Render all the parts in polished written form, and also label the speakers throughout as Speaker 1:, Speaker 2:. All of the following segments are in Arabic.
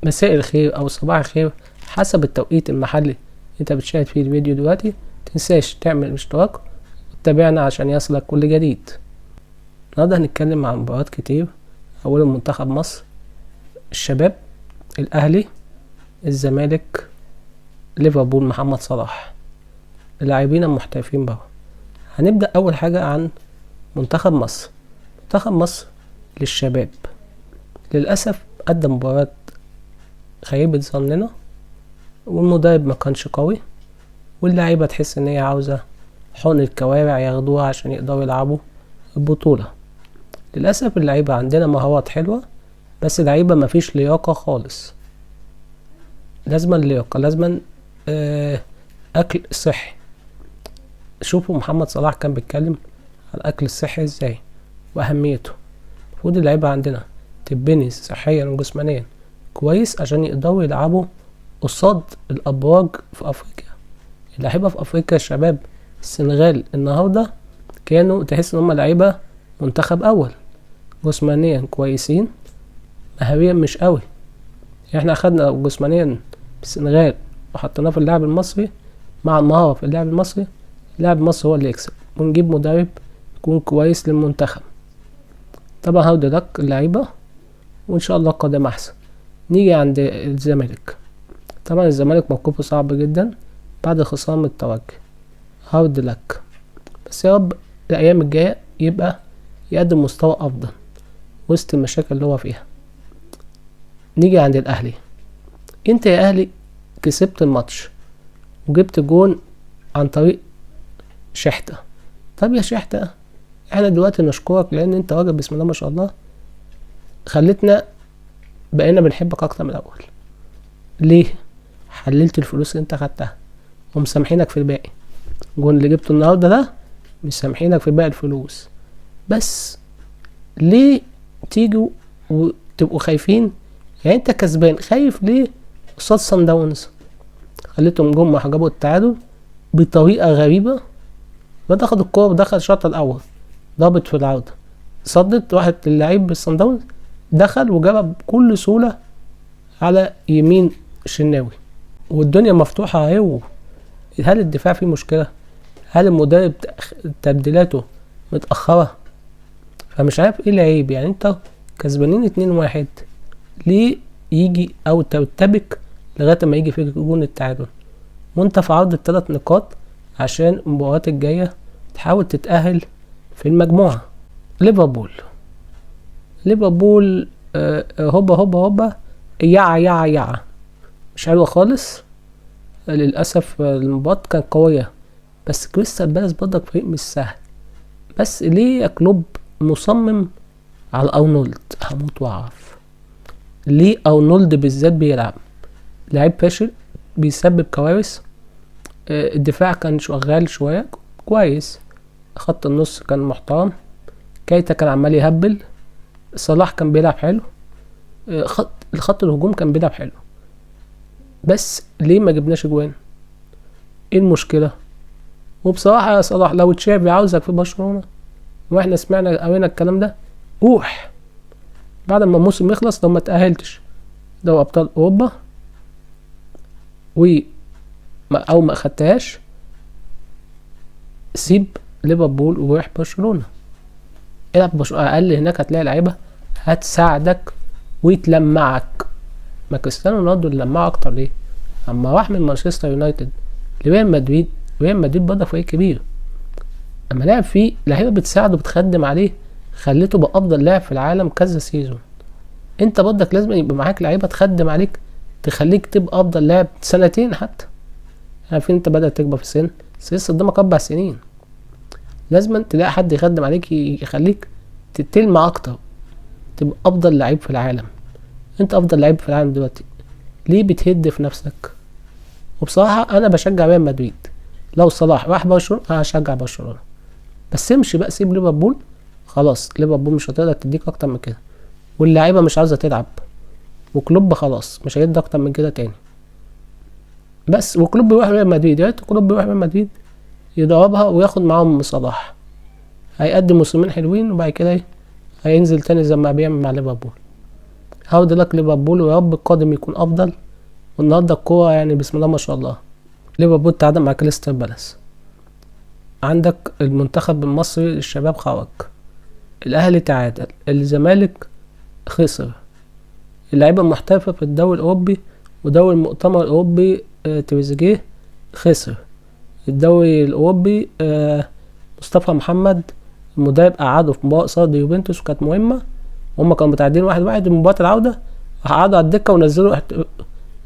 Speaker 1: مساء الخير او صباح الخير حسب التوقيت المحلي انت بتشاهد فيه الفيديو دلوقتي. متنساش تعمل اشتراك وتتابعنا عشان يصلك كل جديد. النهارده هنتكلم عن مباريات كتير، اول منتخب مصر، الشباب، الاهلي، الزمالك، ليفربول، محمد صلاح، اللاعبين المحترفين بره. هنبدأ اول حاجة عن منتخب مصر. منتخب مصر للشباب للأسف قدم مباراة خيبة ظننا، والمدرب ما كانش قوي، واللعيبة تحس ان هي عاوزة حقن الكوارع ياخدوها عشان يقدروا يلعبوا البطولة. للأسف اللعيبة عندنا مهارات حلوة، بس اللعيبة مفيش لياقة خالص. لازما لياقة، لازما أكل صحي. شوفوا محمد صلاح كان بيتكلم على الأكل الصحي ازاي وأهميته. المفروض اللعيبة عندنا تبني صحيا وجسمانيا كويس عشان يقدروا يلعبوا قصاد الأبراج في أفريقيا. اللعيبة في أفريقيا الشباب السنغال النهاردة كانوا تحس ان هم لعيبة منتخب أول، جسمانيا كويسين، مهاريا مش قوي. احنا أخدنا جسمانيا السنغال وحطيناه في اللاعب المصري مع المهارة في اللاعب المصري، اللاعب المصري هو اللي يكسب، ونجيب مدرب يكون كويس للمنتخب. طبعا هارد لك اللعيبة، وإن شاء الله قادم أحسن. نيجي عند الزمالك. طبعا الزمالك موقفه صعب جدا بعد خسارة الترجي، هارد لك، بس يا رب الأيام الجاية يبقى يقدم مستوى أفضل وسط المشاكل اللي هو فيها. نيجي عند الأهلي. انت يا أهلي كسبت الماتش وجبت جون عن طريق شحتة. طب يا شحتة، احنا دلوقتي نشكرك لأن انت راجل بسم الله ما شاء الله خلتنا بقينا بنحبك أكتر من الأول. ليه؟ حللت الفلوس اللي انت خدتها ومسامحينك في الباقي. الجون اللي جبته النهارده ده مسامحينك في باقي الفلوس، بس ليه تيجوا وتبقوا خايفين؟ يعني انت كسبان خايف ليه قصاد صن داونز؟ خليتهم جم حجبوا التعادل بطريقة غريبة. ودخل الكورة ودخل الشوط الأول ضابط في العودة، صدت واحد اللعيب بالصن داونز، دخل وجابها بكل سهولة على يمين الشناوي، والدنيا مفتوحة اهي. هل الدفاع فيه مشكلة؟ هل المدرب تبديلاته متأخرة؟ فمش عارف ايه العيب. يعني انت كسبانين 2-1، ليه يجي او ترتبك لغاية ما يجي في جون التعادل وانت في عرض ال3 نقاط عشان المباريات الجاية تحاول تتأهل في المجموعة؟ ليفربول هوبا هوبا هوبا يعا مش حلوة خالص. للأسف المباراة كانت قوية، بس كريستال بالاس برضك فريق مش سهل. بس ليه يا كلوب مصمم على أرنولد؟ هموت واعرف ليه أرنولد بالذات بيلعب. لعيب فاشل بيسبب كوارث. الدفاع كان شغال شوية كويس، خط النص كان محترم، كايتا كان عمال يهبل، صلاح كان بيلعب حلو، الخط الهجوم كان بيلعب حلو. بس ليه ما جبناش جوان؟ ايه المشكلة؟ وبصراحة يا صلاح لو تشافي عاوزك في برشلونة واحنا سمعنا قوينا الكلام ده، روح بعد ما الموسم يخلص. لو ما تأهلتش دوري ابطال اوروبا او ما اخدتهاش، سيب ليفربول وروح برشلونة، العب برشلونة. اقل هناك هتلاقي لعيبة هتساعدك ويتلمعك. ما كريستيانو رونالدو اللي لمعه اكتر ليه؟ اما راح من مانشستر يونايتد لريال مدريد، ريال مدريد برضه فريق كبير، اما لعب فيه لعيبه بتساعده بتخدم عليه، خليته بقى افضل لاعب في العالم كذا سيزون. انت برضك لازم يبقى معاك لعيبه تخدم عليك تخليك تبقى افضل لاعب سنتين حتى. عارفين انت بدأت تكبر في السن، لسه قدامك 4 سنين، لازم تلاقي حد يخدم عليك يخليك تلمع اكتر، تبقى افضل لعيب في العالم. انت افضل لعيب في العالم دلوقتي، ليه بتهد في نفسك؟ وبصراحة انا بشجع ريال مدريد. لو صلاح راح برشلونة انا هشجع برشلونة، بس امشي بقى، سيب ليفربول. خلاص ليفربول مش هتقدر تديك اكتر من كده، واللعيبة مش عاوزة تلعب، وكلوب خلاص مش هيدي اكتر من كده تاني. بس وكلوب بيروح ريال مدريد، يا ريت كلوب بيروح ريال مدريد يضربها وياخد معاهم صلاح، هيقدم موسمين حلوين وبعد كده هينزل تاني زي ما بيعمل مع ليفربول. هارد لك ليفربول، ويا رب القادم يكون افضل. والنهارده الكورة يعني بسم الله ما شاء الله. ليفربول تعادل مع كريستال بالاس. عندك المنتخب المصري الشباب خرج، الاهلي تعادل، الزمالك خسر، اللعيبه المحترفه في الدوري الاوروبي ودوري المؤتمر الاوروبي تريزيجيه خسر. الدوري الاوروبي مصطفى محمد المدرب قعده في مباراة قصاد يوفنتوس وكانت مهمة، وهم كانوا متعادلين 1-1 مباراة العودة، قعدوا على الدكة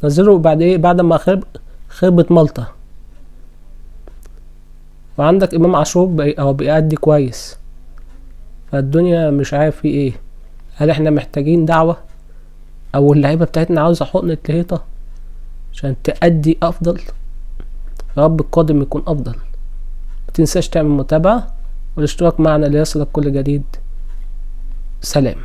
Speaker 1: ونزلوا بعد ما خربت مالطا. وعندك امام عاشور بيأدي كويس، فالدنيا مش عارف في ايه. هل احنا محتاجين دعوة، او اللعيبة بتاعتنا عاوزة حقنة لهيطة عشان تأدي افضل؟ يا رب القادم يكون افضل. متنساش تعمل متابعة والاشتراك معنا ليصلك كل جديد. سلام.